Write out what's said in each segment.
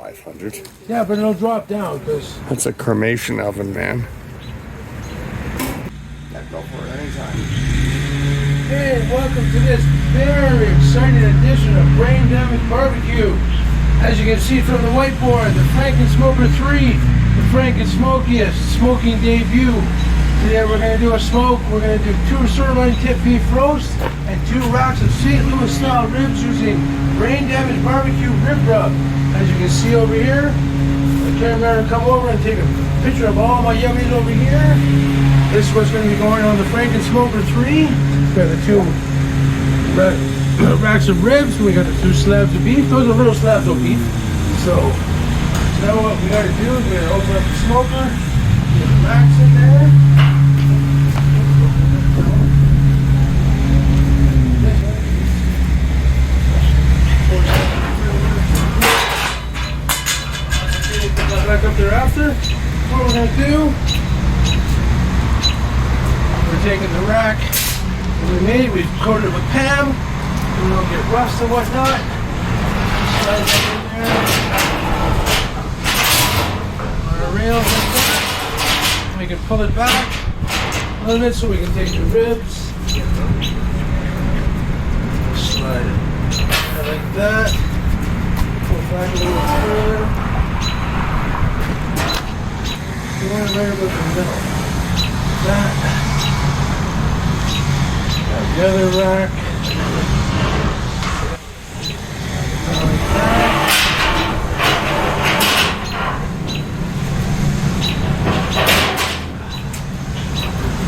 500. Yeah, but it'll drop down because... That's a cremation oven, man. Yeah, go for it anytime. Hey, welcome to this very exciting edition of Brain Damage Barbecue. As you can see from the whiteboard, the Frankinsmoker 3, the Frankinsmokiest smoking debut. Today we're going to do a smoke. We're going to do 2 sirloin tip beef roast and 2 racks of St. Louis style ribs using Brain Damage Barbecue rib rub. As you can see over here, the cameraman will come over and take a picture of all my yummies over here. This is what's going to be going on the Frankinsmoker 3. We got the 2 racks of ribs. We got the 2 slabs of beef. Those are little slabs of beef. So now what we got to do is we're going to open up the smoker, get the racks in there. Back up there after. What we're going to do, we're taking the rack that we made, we've coated it with Pam, so we don't get rust and whatnot. Slide that in there. On our rails like that. We can pull it back a little bit so we can take the ribs. Slide it like that. Pull it back a little further. You want it right about the middle. That. The other rack. Like that.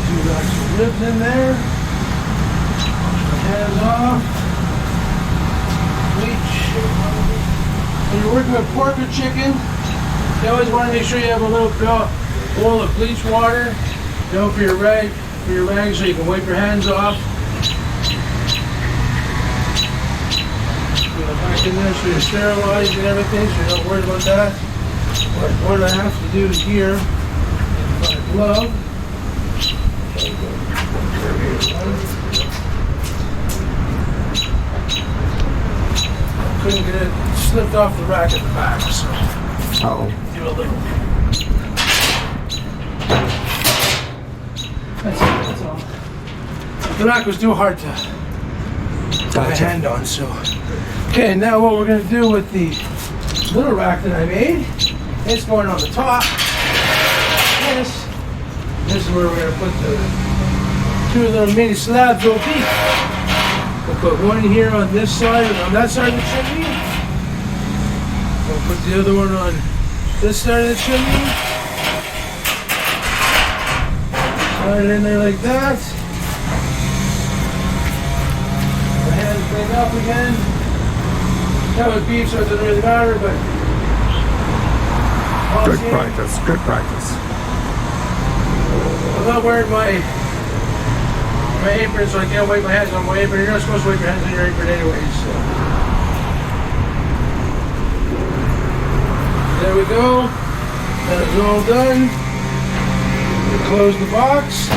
2 racks of ribs in there. Hands off. Bleach. When you're working with pork or chicken, you always want to make sure you have a little bowl of bleach water, for your rag, so you can wipe your hands off. Put it back in there so you're sterilized and everything, so you're not worried about that. What I have to do here, my glove. I couldn't get it, slipped off the rack at the back, so. Do a little. That's all. The rack was too hard to put my hand on, so. Okay, now what we're going to do with the little rack that I made, it's going on the top. This is where we're going to put the 2 little mini slabs of beef. We'll put one here on this side and on that side of the chimney. We'll put the other one on this side of the chimney. Slide it in there like that. My hands bring up again. That was beef, so it doesn't really matter, but... Good practice, good practice. I'm not wearing my apron, so I can't wipe my hands on my apron. You're not supposed to wipe your hands on your apron anyways, so... There we go. That is all done. We close the box.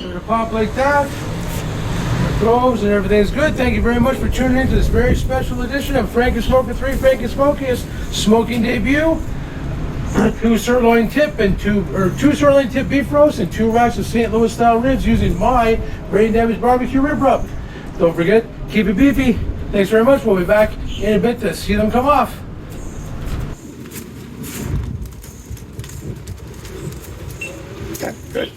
It'll pop like that. It throws and everything's good. Thank you very much for tuning in to this very special edition of Frankinsmoker 3 Frankinsmokiest smoking debut. 2 sirloin tip and 2 sirloin tip beef roast and 2 racks of St. Louis style ribs using my Brain Damage Barbecue rib rub. Don't forget, keep it beefy. Thanks very much. We'll be back in a bit to see them come off. Okay, good.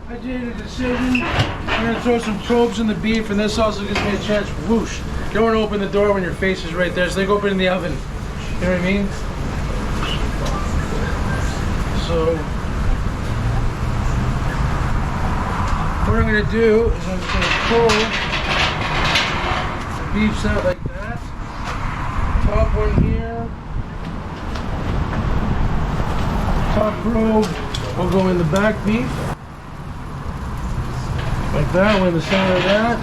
I did a decision. I'm going to throw some probes in the beef, and this also gives me a chance. Whoosh! You don't want to open the door when your face is right there, so they go open in the oven. You know what I mean? So, what I'm going to do is I'm just going to pull the beefs out like that. Top one here. Top probe We'll go in the back beef. Like that, we're in the center of that.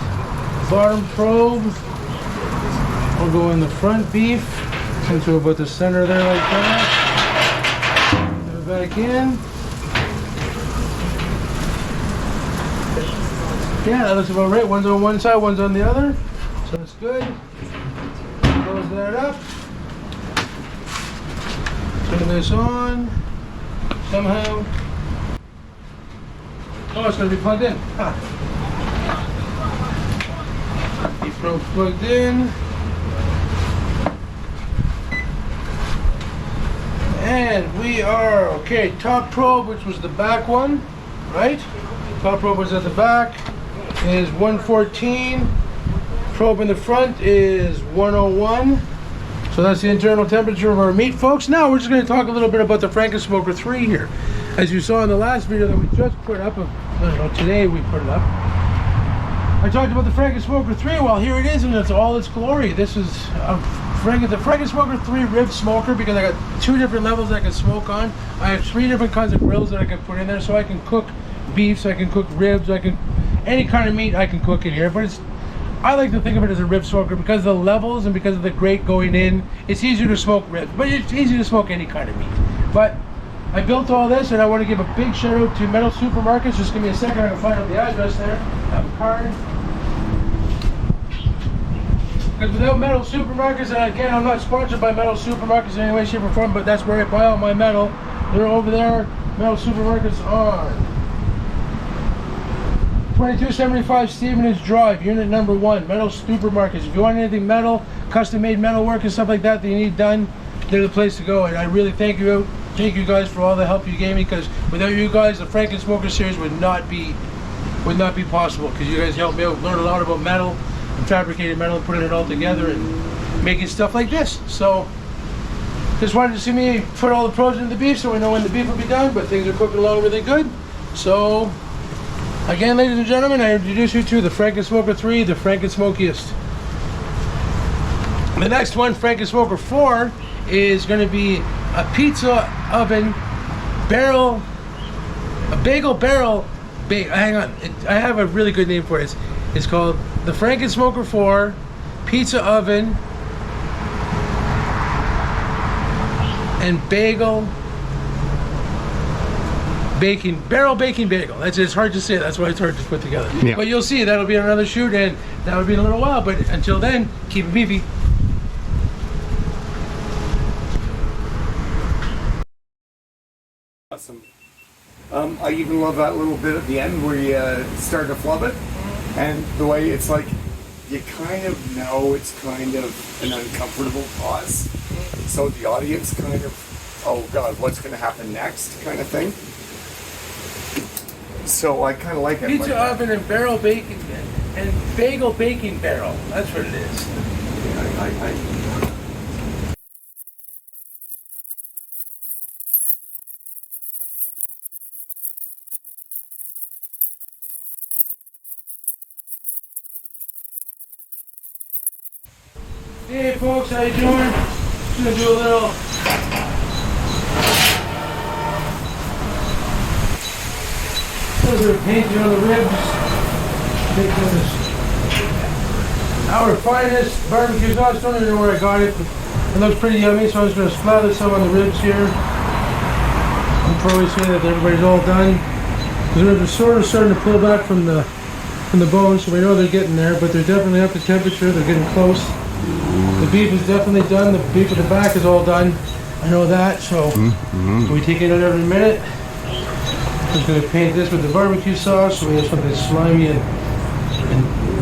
Bottom probe. We'll go in the front beef into about the center there like that. Put it back in. Yeah, that looks about right. One's on one side, one's on the other. So it's good. Close that up. Turn this on. Somehow. Oh, it's going to be plugged in. Huh. Deep probe plugged in. And we are, okay, top probe, which was the back one, right? Top probe was at the back, is 114. Probe in the front is 101. So that's the internal temperature of our meat, folks. Now we're just going to talk a little bit about the Frankinsmoker 3 here. As you saw in the last video that we just put up, I don't know, today we put it up. I talked about the Frankinsmoker 3. Well, here it is in all its glory. This is the Frankinsmoker 3 rib smoker, because I got 2 different levels I can smoke on. I have 3 different kinds of grills that I can put in there, so I can cook beefs, I can cook ribs, I can any kind of meat I can cook in here. But I like to think of it as a rib smoker because of the levels and because of the grate going in. It's easier to smoke ribs, but it's easy to smoke any kind of meat. But I built all this, and I want to give a big shout out to Metal Supermarkets. Just give me a second, I can find out the address there. I have a card. Because without Metal Supermarkets, and again, I'm not sponsored by Metal Supermarkets in any way, shape, or form, but that's where I buy all my metal. They're over there, Metal Supermarkets on 2275 Stevenage Drive, unit number 1, Metal Supermarkets. If you want anything metal, custom-made metal work and stuff like that you need done, they're the place to go. And I really thank you guys for all the help you gave me, because without you guys, the Frankinsmoker series would not be possible, because you guys helped me out, learn a lot about metal and fabricated metal and putting it all together and making stuff like this. So just wanted to see me put all the probes into the beef so we know when the beef will be done, but things are cooking along really good. So again, ladies and gentlemen, I introduce you to the Frankinsmoker 3, the Frankinsmokiest. The next one, Frankinsmoker 4, is going to be a pizza oven barrel, a bagel barrel. Hang on, I have a really good name for it. It's called the Frankinsmoker 4 Pizza Oven and Bagel Barrel Baking Bagel. It's hard to say. That's why it's hard to put together. Yeah. But you'll see that'll be another shoot, and that'll be in a little while. But until then, keep it beefy. Awesome. I even love that little bit at the end where you start to flub it, and the way it's like you kind of know it's kind of an uncomfortable pause, so the audience kind of, oh god, what's going to happen next kind of thing. So I kind of like it. Pizza like oven and barrel baking and bagel baking barrel. That's what it is. Hey folks, how you doing? Just gonna do a little bit of painting on the ribs. Take this our finest barbecue sauce. Don't even know where I got it, but it looks pretty yummy, so I'm just gonna slather some on the ribs here. I'm probably saying that everybody's all done. The ribs are sort of starting to pull back from the bone, so we know they're getting there, but they're definitely up to temperature. They're getting close. The beef is definitely done. The beef at the back is all done. I know that, so we take it out every minute. I'm just going to paint this with the barbecue sauce so we have something slimy and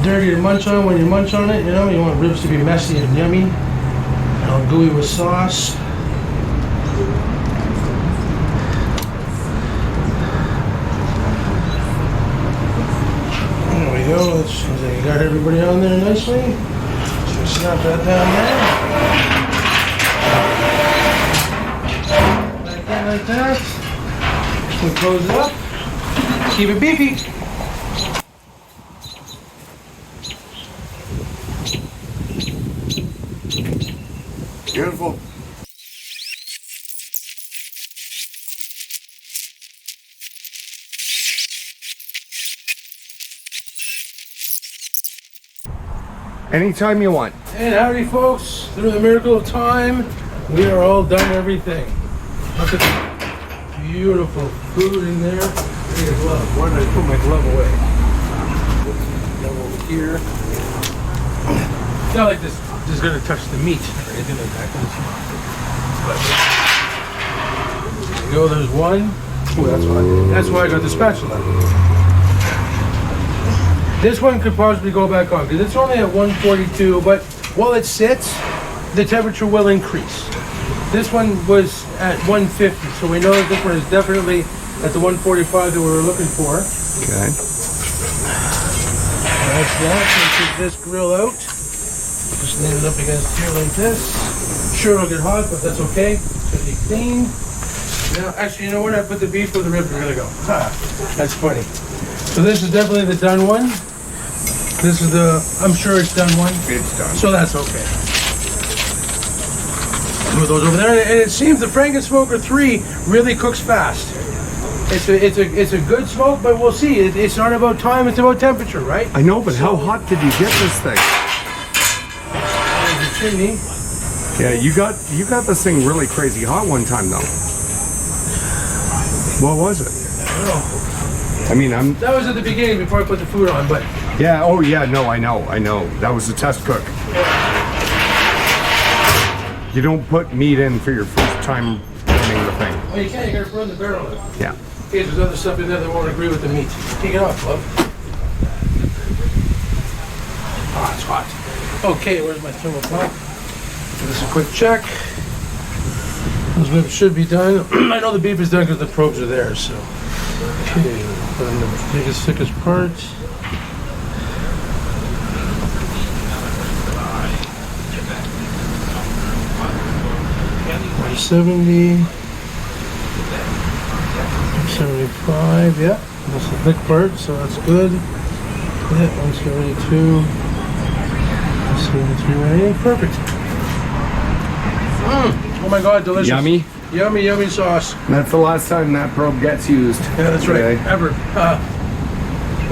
dirty to munch on when you munch on it. You know, you want ribs to be messy and yummy and all gooey with sauce. There we go. Looks like you got everybody on there nicely. Snap that down there. Like that. We close it up. Keep it beefy. beautiful. Anytime you want. And howdy folks, through the miracle of time, we are all done everything. Look at the beautiful food in there. Hey, glove. Where did I put my glove away? Glove over here. It's not like this is going to touch the meat or anything like that. But there you go, there's one. Ooh, that's why I got the spatula. This one could possibly go back on because it's only at 142, but while it sits, the temperature will increase. This one was at 150, so we know that this one is definitely at the 145 that we were looking for. Okay. That's that. Let's get this grill out. Just lean it up against here like this. Sure, it'll get hot, but that's okay. It's gonna be clean. Now, actually, you know what? I put the beef where the ribs are gonna go. Ha, that's funny. So this is definitely the done one. This is the, I'm sure it's done one. It's done. So that's okay. Move those over there. And it seems the Frankinsmoker 3 really cooks fast. It's a good smoke, but we'll see. It's not about time, it's about temperature, right? I know, but how hot did you get this thing? There's the chimney. Yeah, you got this thing really crazy hot one time though. What was it? I don't know. I mean, That was at the beginning before I put the food on, but... Yeah, oh yeah, no, I know. That was a test cook. You don't put meat in for your first time running the thing. Oh, you can't, you gotta run the barrel in. Yeah. Okay, there's other stuff in there that won't agree with the meat. Take it off, love. Ah, it's hot. Okay, where's my thermopop? Give this a quick check. Those ribs should be done. I know the beef is done because the probes are there, so. Okay, put in the biggest, thickest part. 170. 75, yeah. That's the thick part, so that's good. Yeah, 172. 173, perfect. Oh my god, delicious. Yummy. Yummy, yummy sauce. That's the last time that probe gets used. Yeah, that's right. Ever.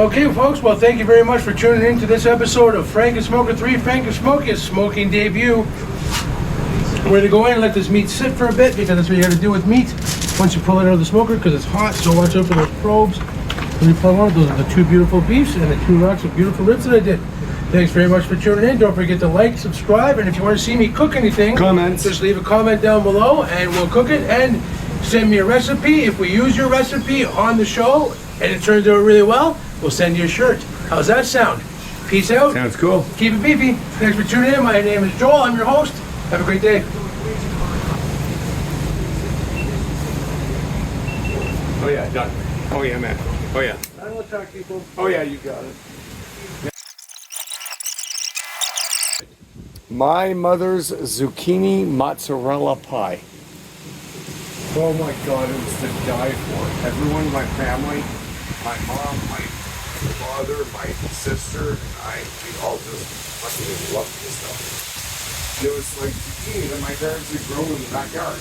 Okay, folks. Well, thank you very much for tuning in to this episode of Frankinsmoker 3, Frankinsmokiest smoking debut. We're going to go in and let this meat sit for a bit because that's what you got to do with meat once you pull it out of the smoker because it's hot. So watch out for those probes. When you pull on, those are the two beautiful beefs and the 2 racks of beautiful ribs that I did. Thanks very much for tuning in. Don't forget to like, subscribe, and if you want to see me cook anything, comments. Just leave a comment down below and we'll cook it, and send me a recipe. If we use your recipe on the show and it turns out really well, we'll send you a shirt. How's that sound? Peace out. Sounds cool. Keep it beefy. Thanks for tuning in. My name is Joel. I'm your host. Have a great day. Oh yeah, done. Oh yeah, man. Oh yeah. I don't attack people. Oh yeah, you got it. My mother's zucchini mozzarella pie. Oh my god, it was to die for. Everyone in my family, my mom, my father, my sister, and I, we all just fucking loved this stuff. It was like zucchini that my parents had grown in the backyard.